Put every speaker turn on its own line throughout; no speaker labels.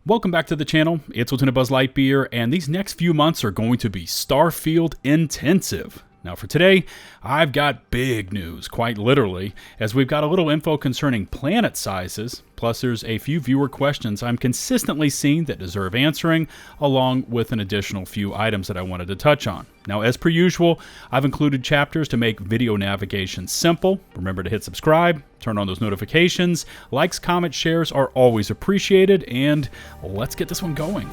Welcome back to the channel. It's LtBuzzLitebeer, and these next few months are going to be Starfield intensive. Now for today, I've got big news, quite literally, as we've got a little info concerning planet sizes, plus there's a few viewer questions I'm consistently seeing that deserve answering, along with an additional few items that I wanted to touch on. Now, as per usual, I've included chapters to make video navigation simple. Remember to hit subscribe, turn on those notifications. Likes, comments, shares are always appreciated, and let's get this one going.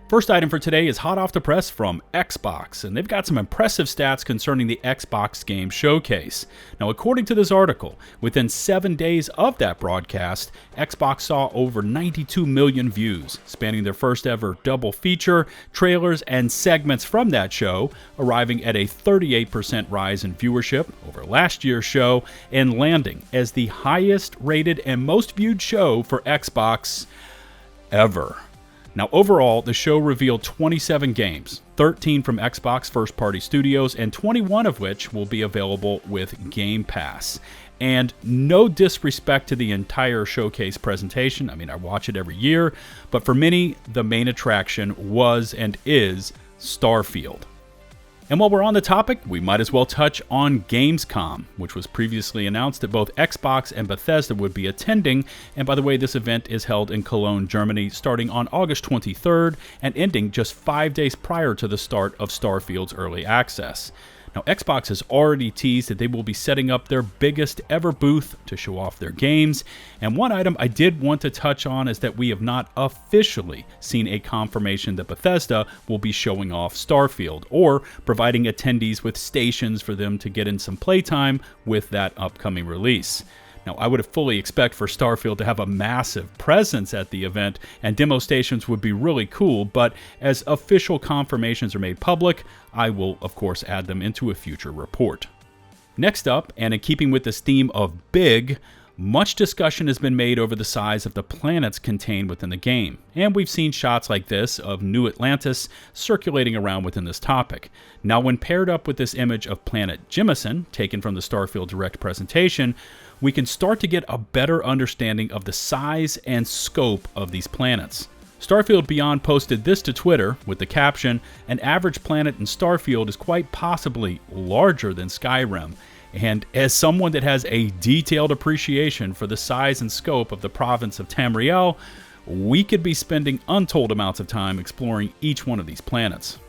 First item for today is hot off the press from Xbox, and they've got some impressive stats concerning the Xbox Game Showcase. Now, according to this article, within 7 days of that broadcast, Xbox saw over 92 million views, spanning their first ever double feature, trailers, and segments from that show, arriving at a 38% rise in viewership over last year's show, and landing as the highest rated and most viewed show for Xbox ever. Now, overall, the show revealed 27 games, 13 from Xbox first-party studios, and 21 of which will be available with Game Pass. And no disrespect to the entire showcase presentation, I mean, I watch it every year, but for many, the main attraction was and is Starfield. And while we're on the topic, we might as well touch on Gamescom, which was previously announced that both Xbox and Bethesda would be attending. And by the way, this event is held in Cologne, Germany, starting on August 23rd and ending just 5 days prior to the start of Starfield's early access. Now, Xbox has already teased that they will be setting up their biggest ever booth to show off their games. And one item I did want to touch on is that we have not officially seen a confirmation that Bethesda will be showing off Starfield or providing attendees with stations for them to get in some playtime with that upcoming release. Now, I would have fully expect for Starfield to have a massive presence at the event, and demo stations would be really cool, but as official confirmations are made public, I will, of course, add them into a future report. Next up, and in keeping with this theme of big, much discussion has been made over the size of the planets contained within the game, and we've seen shots like this of New Atlantis circulating around within this topic. Now, when paired up with this image of planet Jemison, taken from the Starfield Direct presentation, we can start to get a better understanding of the size and scope of these planets. Starfield Beyond posted this to Twitter with the caption, "An average planet in Starfield is quite possibly larger than Skyrim." And as someone that has a detailed appreciation for the size and scope of the province of Tamriel, we could be spending untold amounts of time exploring each one of these planets.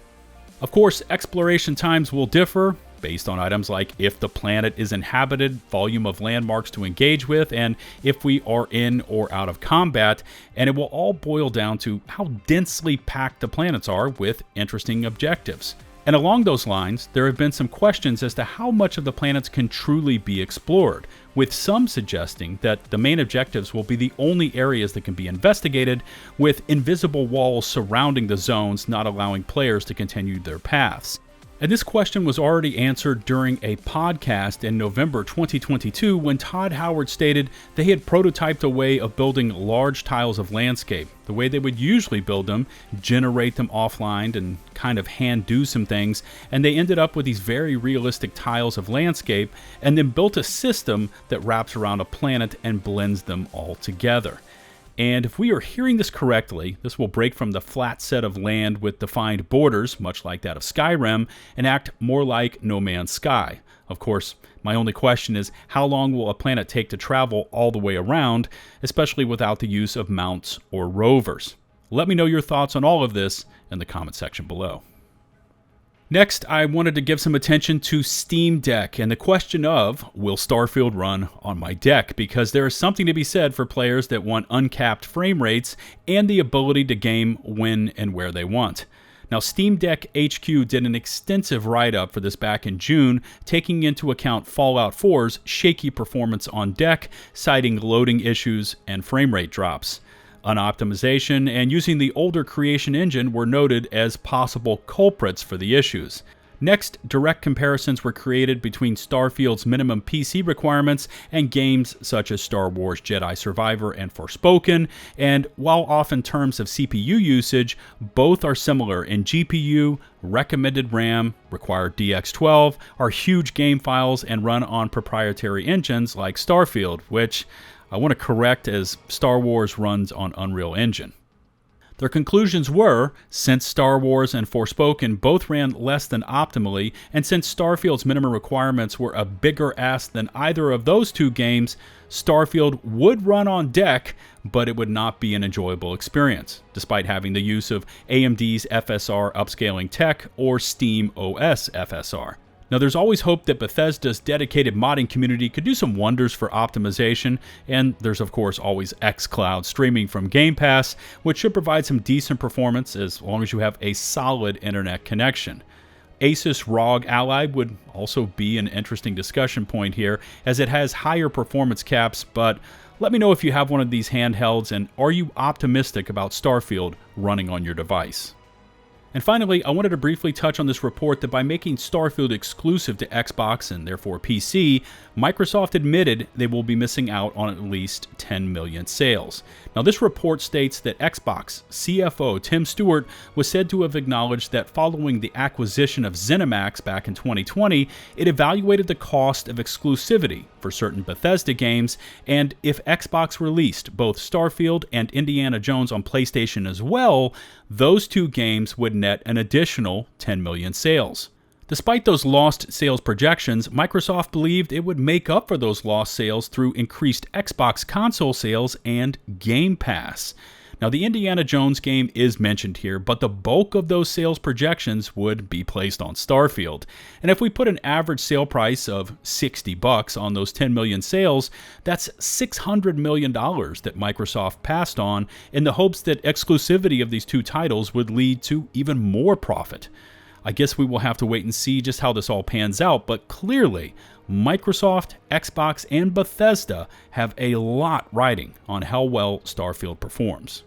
Of course, exploration times will differ based on items like if the planet is inhabited, volume of landmarks to engage with, and if we are in or out of combat, and it will all boil down to how densely packed the planets are with interesting objectives. And along those lines, there have been some questions as to how much of the planets can truly be explored, with some suggesting that the main objectives will be the only areas that can be investigated, with invisible walls surrounding the zones not allowing players to continue their paths. And this question was already answered during a podcast in November 2022 when Todd Howard stated they had prototyped a way of building large tiles of landscape, the way they would usually build them, generate them offline and kind of hand do some things, and they ended up with these very realistic tiles of landscape and then built a system that wraps around a planet and blends them all together. And if we are hearing this correctly, this will break from the flat set of land with defined borders, much like that of Skyrim, and act more like No Man's Sky. Of course, my only question is, how long will a planet take to travel all the way around, especially without the use of mounts or rovers? Let me know your thoughts on all of this in the comment section below. Next, I wanted to give some attention to Steam Deck and the question of, will Starfield run on my deck? Because there is something to be said for players that want uncapped frame rates and the ability to game when and where they want. Now, Steam Deck HQ did an extensive write-up for this back in June, taking into account Fallout 4's shaky performance on deck, citing loading issues and frame rate drops. Unoptimization and using the older creation engine were noted as possible culprits for the issues. Next, direct comparisons were created between Starfield's minimum PC requirements and games such as Star Wars Jedi Survivor and Forspoken, and while off in terms of CPU usage, both are similar in GPU, recommended RAM, required DX12, are huge game files, and run on proprietary engines like Starfield, which I want to correct as Star Wars runs on Unreal Engine. Their conclusions were, since Star Wars and Forspoken both ran less than optimally, and since Starfield's minimum requirements were a bigger ask than either of those two games, Starfield would run on deck, but it would not be an enjoyable experience, despite having the use of AMD's FSR upscaling tech or Steam OS FSR. Now, there's always hope that Bethesda's dedicated modding community could do some wonders for optimization, and there's of course always xCloud streaming from Game Pass, which should provide some decent performance as long as you have a solid internet connection. Asus ROG Ally would also be an interesting discussion point here, as it has higher performance caps, but let me know if you have one of these handhelds, and are you optimistic about Starfield running on your device? And finally, I wanted to briefly touch on this report that by making Starfield exclusive to Xbox and therefore PC, Microsoft admitted they will be missing out on at least 10 million sales. Now, this report states that Xbox CFO Tim Stewart was said to have acknowledged that following the acquisition of ZeniMax back in 2020, it evaluated the cost of exclusivity for certain Bethesda games, and if Xbox released both Starfield and Indiana Jones on PlayStation as well, those two games would net an additional 10 million sales. Despite those lost sales projections, Microsoft believed it would make up for those lost sales through increased Xbox console sales and Game Pass. Now, the Indiana Jones game is mentioned here, but the bulk of those sales projections would be placed on Starfield. And if we put an average sale price of $60 on those 10 million sales, that's $600 million that Microsoft passed on in the hopes that exclusivity of these two titles would lead to even more profit. I guess we will have to wait and see just how this all pans out, but clearly, Microsoft, Xbox, and Bethesda have a lot riding on how well Starfield performs.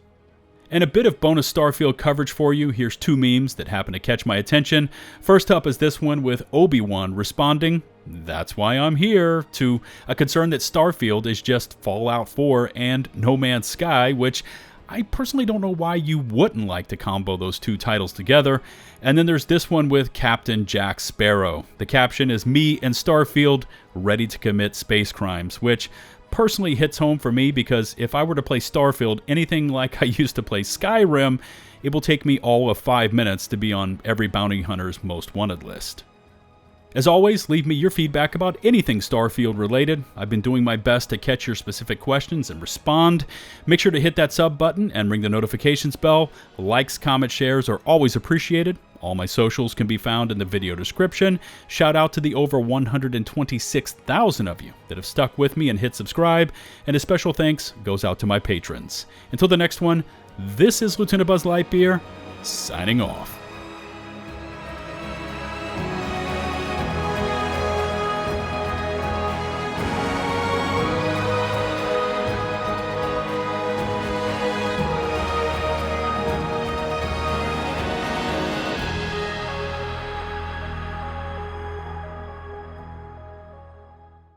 And a bit of bonus Starfield coverage for you. Here's two memes that happen to catch my attention. First up is this one with Obi-Wan responding, "That's why I'm here," to a concern that Starfield is just Fallout 4 and No Man's Sky, which I personally don't know why you wouldn't like to combo those two titles together. And then there's this one with Captain Jack Sparrow. The caption is "Me and Starfield ready to commit space crimes," which personally hits home for me because if I were to play Starfield anything like I used to play Skyrim, it will take me all of 5 minutes to be on every bounty hunter's most wanted list. As always, leave me your feedback about anything Starfield related. I've been doing my best to catch your specific questions and respond. Make sure to hit that sub button and ring the notifications bell. Likes, comments, shares are always appreciated. All my socials can be found in the video description. Shout out to the over 126,000 of you that have stuck with me and hit subscribe. And a special thanks goes out to my patrons. Until the next one, this is LtBuzzLitebeer, signing off.